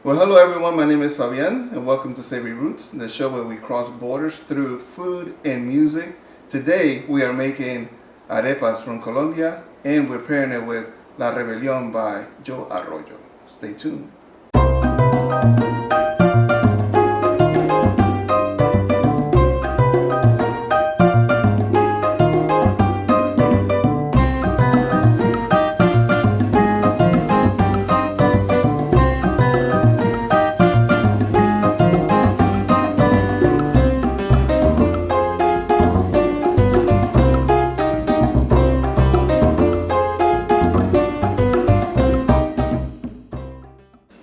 Well, hello everyone. My name is Fabian, and welcome to Savoury Roots, the show where we cross borders through food and music. Today we are making arepas from Colombia, and we're pairing it with La Rebelión by Joe Arroyo. Stay tuned.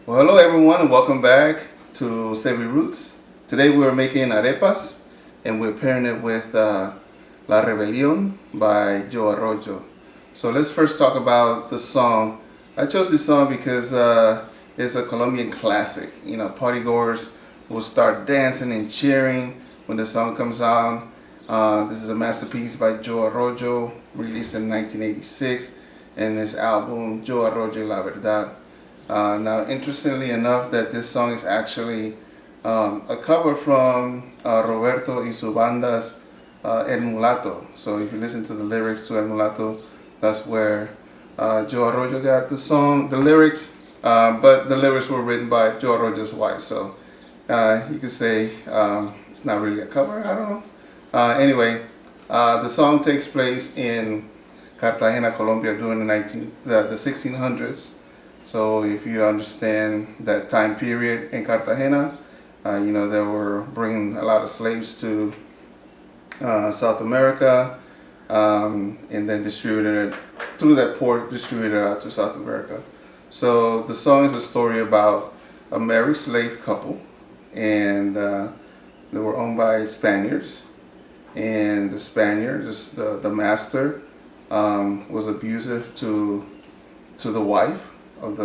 Well, hello everyone, and welcome back to Savoury Roots. Today we are making arepas, and we're pairing it with La Rebelión by Joe Arroyo. So let's first talk about the song. I chose this song because it's a Colombian classic. You know, partygoers will start dancing and cheering when the song comes on. This is a masterpiece by Joe Arroyo, released in 1986, and his album Joe Arroyo La Verdad. Now, interestingly enough, that this song is actually a cover from Roberto y su banda's El Mulato. So if you listen to the lyrics to El Mulato, that's where Joe Arroyo got the song, the lyrics, but the lyrics were written by Joe Arroyo's wife. So you could say it's not really a cover, I don't know. Anyway, the song takes place in Cartagena, Colombia during the 1600s. So if you understand that time period in Cartagena, you know, they were bringing a lot of slaves to South America, and then distributed it through that port, distributed out to South America. So the song is a story about a married slave couple, and they were owned by Spaniards. And the Spaniards, the master, was abusive to the wife of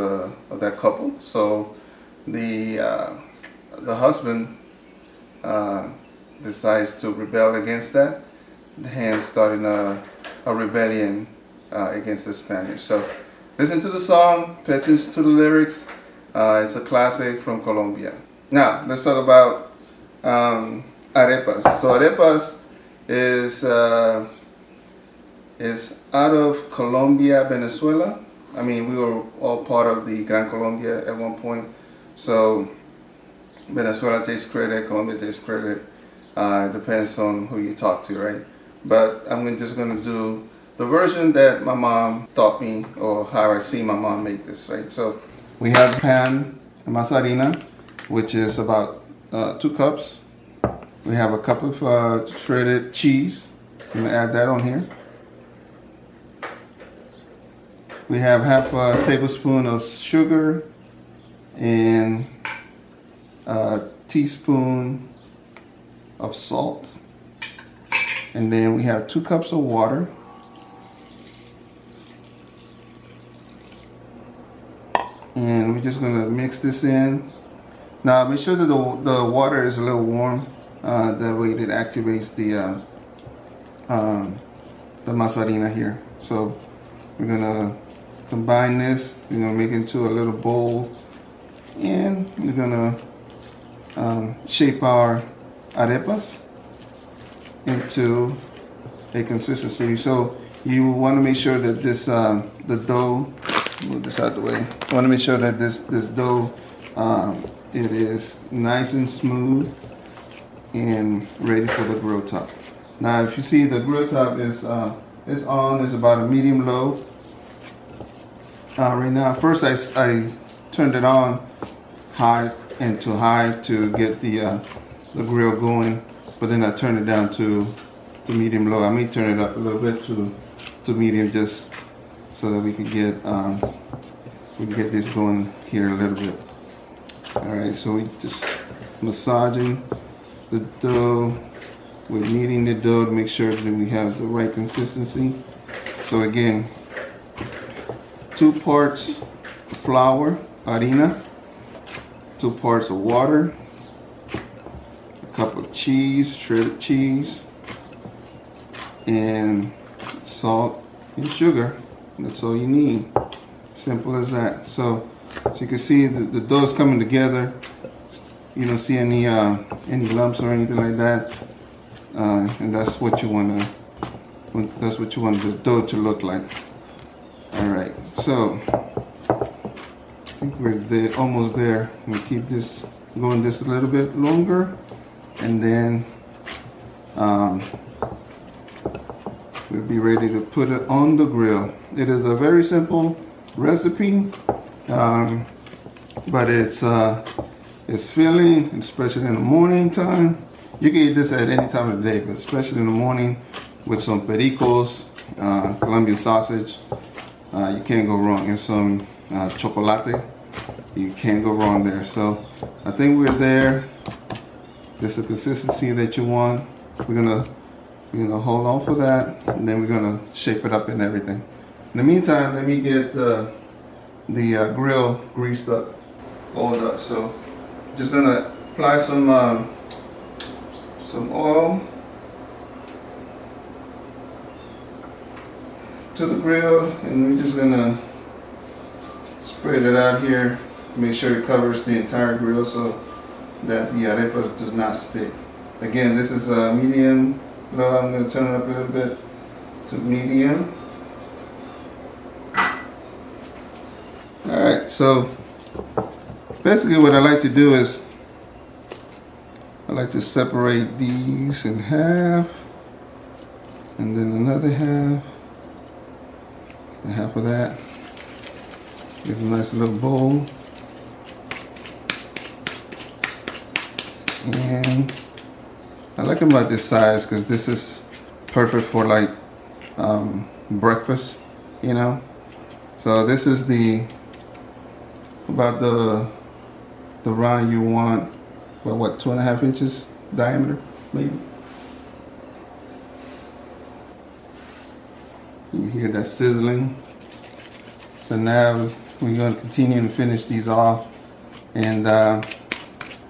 that couple. So the husband decides to rebel against that, hence starting a rebellion against the Spaniards. So listen to the song, pay attention to the lyrics. It's a classic from Colombia. Now let's talk about arepas. So arepas is out of Colombia, Venezuela. I mean, we were all part of the Gran Colombia at one point. So Venezuela takes credit, Colombia takes credit. It depends on who you talk to, right? But I'm just going to do the version that my mom taught me, or how I see my mom make this, right? So we have pan masa harina, which is about 2 cups. We have a cup of shredded cheese. I'm going to add that on here. We have half a tablespoon of sugar and a teaspoon of salt. And then we have 2 cups of water. And we're just gonna mix this in. Now make sure that the water is a little warm. That way it activates the masa harina here. So we're gonna combine this. We're gonna make it into a little bowl, and we're gonna shape our arepas into a consistency. So you want to make sure that this the dough, move this out of the way. You want to make sure that this dough it is nice and smooth and ready for the grill top. Now, if you see, the grill top is on. It's about a medium low. Right now, first I turned it on high and to high to get the grill going, but then I turned it down to medium low. I may turn it up a little bit to medium, just so that we can get this going here a little bit. All right, so we just massaging the dough. We're kneading the dough to make sure that we have the right consistency. So again, 2 parts flour, harina, 2 parts of water, a cup of cheese, shredded cheese, and salt and sugar. That's all you need. Simple as that. So So you can see the dough's coming together. You don't see any lumps or anything like that, and that's what you want the dough to look like. All right, so I think we're there, almost there. We keep this going just a little bit longer, and then we'll be ready to put it on the grill. It is a very simple recipe, but it's filling, especially in the morning time. You can eat this at any time of the day, but especially in the morning with some pericos, Colombian sausage, you can't go wrong. And some chocolate, you can't go wrong there. So I think we're there. This is the consistency that you want. We're gonna hold on for that, and then we're gonna shape it up and everything. In the meantime, let me get the grill greased up, oiled up. So just gonna apply some oil to the grill, and we're just gonna spread it out here. Make sure it covers the entire grill so that the arepas does not stick. Again, this is medium low. I'm gonna turn it up a little bit to medium. All right, so basically what I like to do is I like to separate these in half, and then another half, and half of that. Get a nice little bowl. And I like them about this size because this is perfect for like breakfast, you know. So this is about the round you want. Well, what, 2.5 inches diameter, maybe? You hear that sizzling. So now we're going to continue to finish these off, and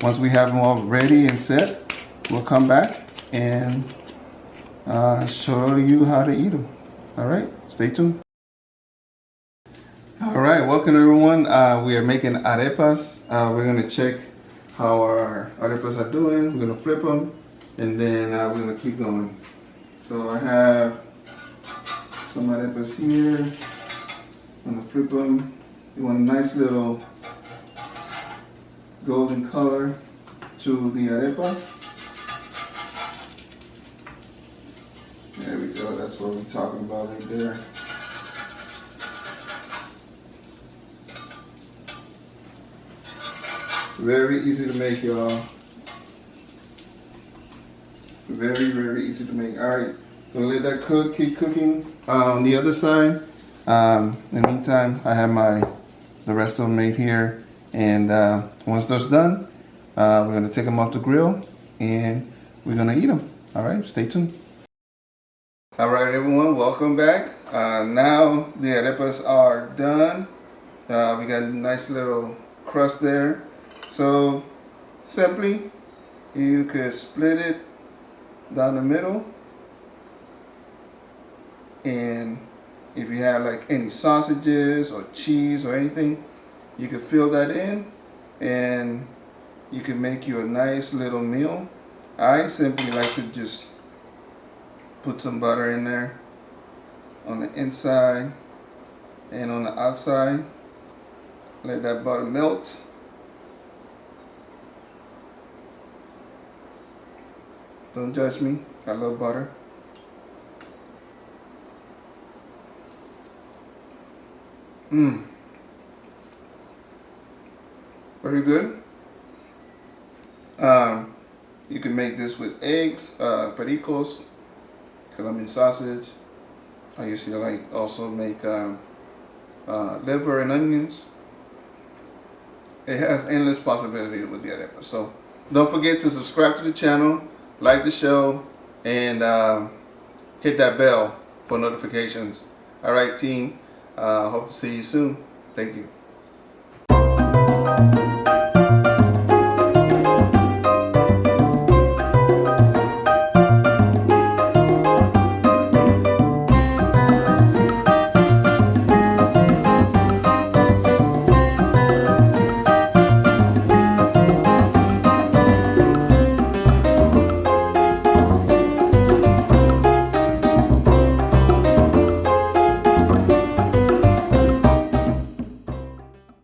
once we have them all ready and set, we'll come back and show you how to eat them. All right, stay tuned. All right, welcome everyone. We are making arepas. We're gonna check how our arepas are doing. We're gonna flip them, and then we're gonna keep going. So I have some arepas here. I'm gonna flip them. You want a nice little golden color to the arepas. There we go, that's what we're talking about right there. Very easy to make, y'all. Very, very easy to make. All right, gonna let that cook, keep cooking. On the other side, in the meantime, I have the rest of them made here. And once those done, we're gonna take them off the grill and we're gonna eat them. All right, stay tuned. All right, everyone, welcome back. Now the arepas are done. We got a nice little crust there. So simply, you could split it down the middle, and if you have like any sausages or cheese or anything, you can fill that in, and you can make you a nice little meal. I simply like to just put some butter in there on the inside and on the outside. Let that butter melt. Don't judge me, I love butter. Very good. You can make this with eggs, pericos, Colombian sausage. I usually like also make liver and onions. It has endless possibilities with the arepa. So don't forget to subscribe to the channel, like the show, and hit that bell for notifications. All right, team. Hope to see you soon. Thank you.